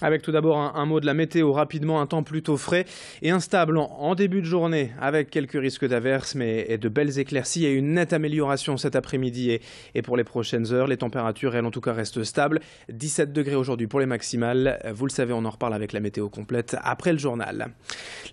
Avec tout d'abord un mot de la météo, rapidement un temps plutôt frais et instable en début de journée avec quelques risques d'averses mais de belles éclaircies et une nette amélioration cet après-midi et pour les prochaines heures. Les températures, elles en tout cas restent stables. 17 degrés aujourd'hui pour les maximales. Vous le savez, on en reparle avec la météo complète après le journal.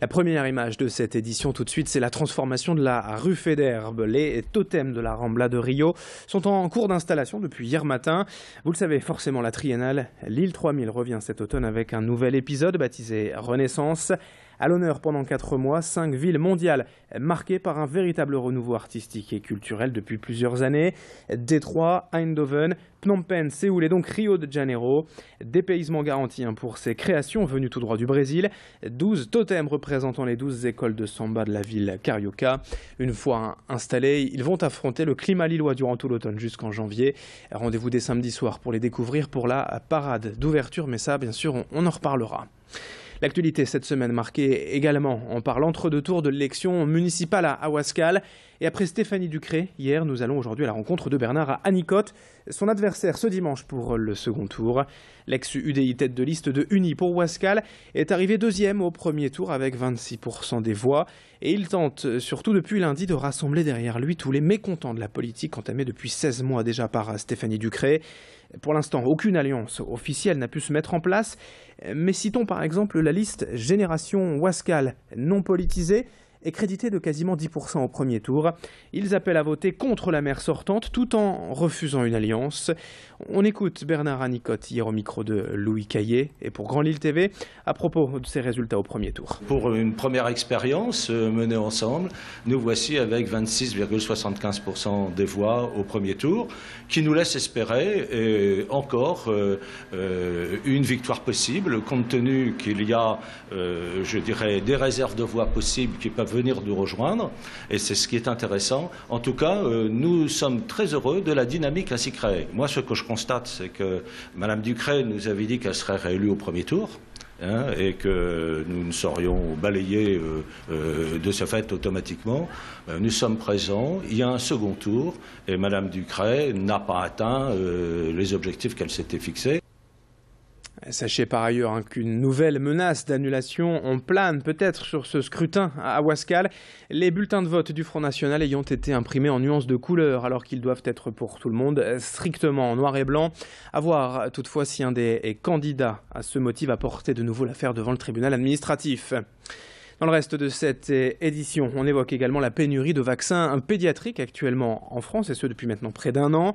La première image de cette édition tout de suite, c'est la transformation de la rue Faidherbe. Les totems de la Rambla de Rio sont en cours d'installation depuis hier matin. Vous le savez, forcément la triennale, l'île 3000 revient cet automne avec un nouvel épisode baptisé Renaissance. À l'honneur pendant 4 mois, 5 villes mondiales marquées par un véritable renouveau artistique et culturel depuis plusieurs années. Détroit, Eindhoven, Phnom Penh, Séoul et donc Rio de Janeiro. Dépaysement garanti pour ces créations venues tout droit du Brésil. 12 totems représentant les 12 écoles de samba de la ville Carioca. Une fois installés, ils vont affronter le climat lillois durant tout l'automne jusqu'en janvier. Rendez-vous dès samedi soir pour les découvrir pour la parade d'ouverture, mais ça, bien sûr, on en reparlera. L'actualité cette semaine marquée également par l'entre-deux tours de l'élection municipale à Ouascal. Et après Stéphanie Ducré, hier, nous allons aujourd'hui à la rencontre de Bernard Anicotte, son adversaire ce dimanche pour le second tour. L'ex-UDI tête de liste de Uni pour Ouascal est arrivé deuxième au premier tour avec 26% des voix. Et il tente surtout depuis lundi de rassembler derrière lui tous les mécontents de la politique entamée depuis 16 mois déjà par Stéphanie Ducré. Pour l'instant, aucune alliance officielle n'a pu se mettre en place, mais citons par exemple la liste Génération Ouascal non politisée est crédité de quasiment 10% au premier tour. Ils appellent à voter contre la maire sortante tout en refusant une alliance. On écoute Bernard Anicotte hier au micro de Louis Caillé et pour Grand Lille TV à propos de ses résultats au premier tour. Pour une première expérience menée ensemble, nous voici avec 26,75% des voix au premier tour qui nous laisse espérer encore une victoire possible compte tenu qu'il y a, je dirais, des réserves de voix possibles qui peuvent venir nous rejoindre et c'est ce qui est intéressant. En tout cas, nous sommes très heureux de la dynamique ainsi créée. Moi, ce que je constate, c'est que Mme Ducré nous avait dit qu'elle serait réélue au premier tour. Et que nous ne serions balayés de ce fait automatiquement. Nous sommes présents, il y a un second tour et Mme Ducré n'a pas atteint les objectifs qu'elle s'était fixés. Sachez par ailleurs qu'une nouvelle menace d'annulation plane peut-être sur ce scrutin à Ouascal. Les bulletins de vote du Front National ayant été imprimés en nuances de couleur alors qu'ils doivent être pour tout le monde strictement en noir et blanc. À voir toutefois si un des candidats à ce motif va porter de nouveau l'affaire devant le tribunal administratif. Dans le reste de cette édition, on évoque également la pénurie de vaccins pédiatriques actuellement en France, et ce depuis maintenant près d'1 an.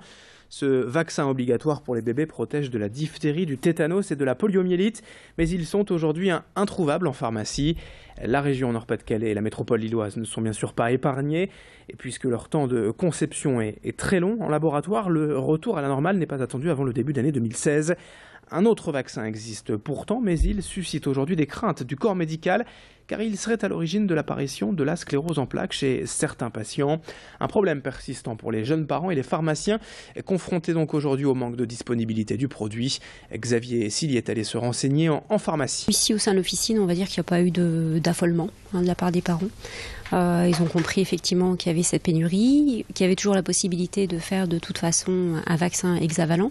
Ce vaccin obligatoire pour les bébés protège de la diphtérie, du tétanos et de la poliomyélite, mais ils sont aujourd'hui introuvables en pharmacie. La région Nord-Pas-de-Calais et la métropole lilloise ne sont bien sûr pas épargnées, et puisque leur temps de conception est très long en laboratoire, le retour à la normale n'est pas attendu avant le début d'année 2016. Un autre vaccin existe pourtant, mais il suscite aujourd'hui des craintes du corps médical, car il serait à l'origine de l'apparition de la sclérose en plaques chez certains patients. Un problème persistant pour les jeunes parents et les pharmaciens, confrontés donc aujourd'hui au manque de disponibilité du produit. Xavier Silly est allé se renseigner en pharmacie. Ici au sein de l'officine, on va dire qu'il n'y a pas eu d'affolement de la part des parents. Ils ont compris effectivement qu'il y avait cette pénurie, qu'il y avait toujours la possibilité de faire de toute façon un vaccin hexavalent,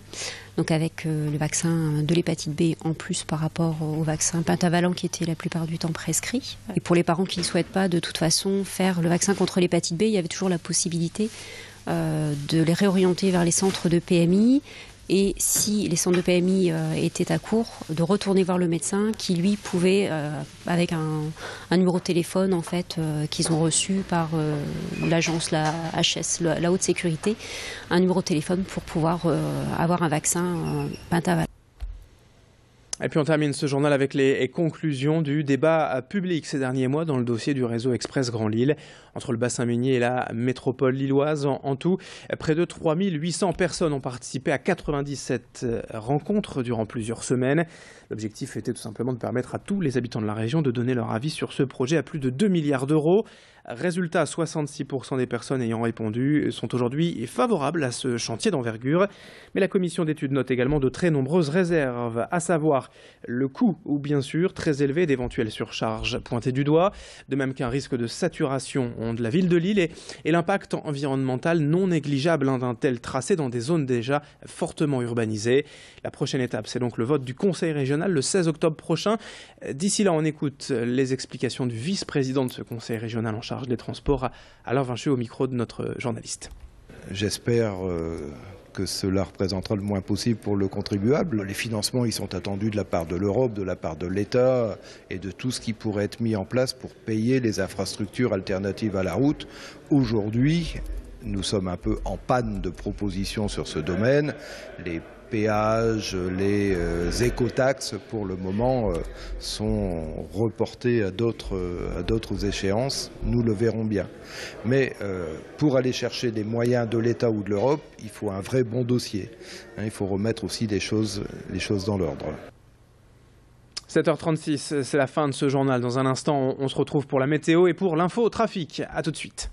donc avec le vaccin de l'hépatite B en plus par rapport au vaccin pentavalent qui était la plupart du temps prescrit. Et pour les parents qui ne souhaitent pas de toute façon faire le vaccin contre l'hépatite B, il y avait toujours la possibilité de les réorienter vers les centres de PMI. Et si les centres de PMI étaient à court, de retourner voir le médecin qui, lui, pouvait, avec un numéro de téléphone en fait, qu'ils ont reçu par l'agence, la HS, la haute sécurité, un numéro de téléphone pour pouvoir avoir un vaccin pentavalent. Et puis on termine ce journal avec les conclusions du débat public ces derniers mois dans le dossier du réseau Express Grand Lille. Entre le bassin minier et la métropole lilloise, en tout, près de 3800 personnes ont participé à 97 rencontres durant plusieurs semaines. L'objectif était tout simplement de permettre à tous les habitants de la région de donner leur avis sur ce projet à plus de 2 milliards d'euros. Résultat, 66% des personnes ayant répondu sont aujourd'hui favorables à ce chantier d'envergure. Mais la commission d'études note également de très nombreuses réserves, à savoir le coût ou bien sûr très élevé d'éventuelles surcharges pointées du doigt, de même qu'un risque de saturation de la ville de Lille et l'impact environnemental non négligeable d'un tel tracé dans des zones déjà fortement urbanisées. La prochaine étape, c'est donc le vote du Conseil régional le 16 octobre prochain. D'ici là, on écoute les explications du vice-président de ce Conseil régional en charge des transports, Alain Vincheux, au micro de notre journaliste. J'espère que cela représentera le moins possible pour le contribuable. Les financements, ils sont attendus de la part de l'Europe, de la part de l'État et de tout ce qui pourrait être mis en place pour payer les infrastructures alternatives à la route. Aujourd'hui, nous sommes un peu en panne de propositions sur ce domaine. Les péages, les écotaxes, pour le moment, sont reportés à d'autres échéances. Nous le verrons bien. Mais pour aller chercher des moyens de l'État ou de l'Europe, il faut un vrai bon dossier. Il faut remettre aussi les choses dans l'ordre. 7h36, c'est la fin de ce journal. Dans un instant, on se retrouve pour la météo et pour l'info trafic. À tout de suite.